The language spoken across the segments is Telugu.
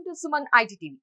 To Suman ITTV.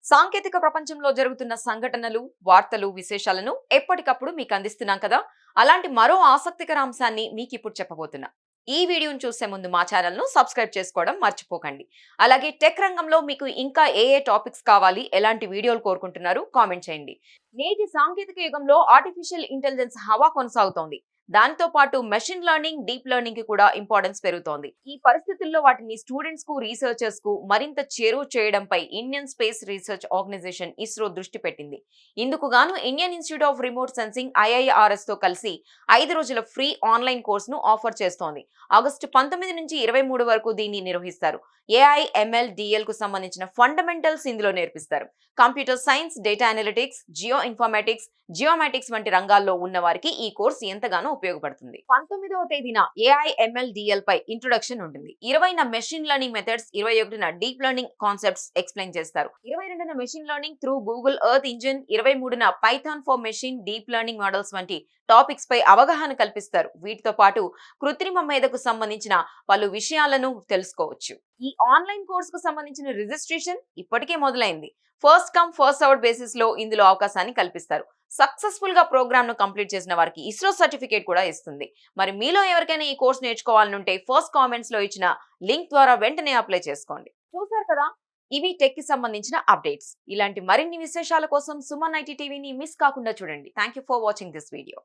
సాంకేతిక ప్రపంచంలో జరుగుతున్న సంఘటనలు, వార్తలు, విశేషాలను ఎప్పటికప్పుడు మీకు అందిస్తున్నాం కదా. అలాంటి మరో ఆసక్తికర అంశాన్ని మీకు ఇప్పుడు చెప్పబోతున్నా. ఈ వీడియోను చూసే ముందు మా ఛానల్ ను సబ్స్క్రైబ్ చేసుకోవడం మర్చిపోకండి. అలాగే టెక్ రంగంలో మీకు ఇంకా ఏ టాపిక్స్ కావాలి, ఎలాంటి వీడియోలు కోరుకుంటున్నారు కామెంట్ చేయండి. నేటి సాంకేతిక యుగంలో ఆర్టిఫిషియల్ ఇంటెలిజెన్స్ హవా కొనసాగుతోంది. దాంతో పాటు మెషిన్ లెర్నింగ్, డీప్ లెర్నింగ్ కి కూడా ఇంపార్టెన్స్ పెరుగుతోంది. ఈ పరిస్థితుల్లో వాటిని స్టూడెంట్స్ కు, రీసెర్చర్స్ కు మరింత చేరువ చేయడంపై Indian Space Research Organisation ISRO దృష్టి పెట్టింది. ఇందుకు గాను Indian Institute of Remote Sensing IIRS తో కలిసి 5 రోజుల ఫ్రీ ఆన్లైన్ కోర్సును ఆఫర్ చేస్తోంది. ఆగస్టు 19 నుంచి 23 వరకు దీన్ని నిర్వహిస్తారు. AI, ML, DL కు సంబంధించిన ఫండమెంటల్స్ ఇందులో నేర్పిస్తారు. Computer science, data analytics, Jio informatics, geomatics వంటి రంగాల్లో ఉన్న వారికి ఈ కోర్సు ఎంతగానో ఉపయోగపడుతుంది. 19వ తేదీన AI, ML, DL పై ఇంట్రొడక్షన్ ఉంటుంది. 20న మెషిన్ లెర్నింగ్ మెథడ్స్, 21న డీప్ లెర్నింగ్ కాన్సెప్ట్స్ ఎక్స్ప్లెయిన్ చేస్తారు. 22న machine learning through Google Earth engine, 23న Python for machine deep learning models వంటి టాపిక్స్ పై అవగాహన కల్పిస్తారు. వీటితో పాటు కృత్రిమ మేధకు సంబంధించిన పలు విషయాలను తెలుసుకోవచ్చు. ఈ ఆన్లైన్ కోర్సుకు సంబంధించిన రిజిస్ట్రేషన్ ఇప్పటికే మొదలైంది. First come first served basis లో ఇందులో అవకాశాన్ని కల్పిస్తారు. సక్సెస్ఫుల్ గా ప్రోగ్రామ్ ను కంప్లీట్ చేసిన వారికి ఇస్రో సర్టిఫికేట్ కూడా ఇస్తుంది. మరి మీలో ఎవరికైనా ఈ కోర్స్ నేర్చుకోవాలనుంటే ఫస్ట్ కామెంట్స్ లో ఇచ్చిన లింక్ ద్వారా వెంటనే అప్లై చేసుకోండి. చూసారు కదా, ఇవి టెక్ కి సంబంధించిన అప్డేట్స్. ఇలాంటి మరిన్ని విశేషాల కోసం సుమన్ ఐటీటీవీని మిస్ కాకుండా చూడండి. Thank you for watching this video.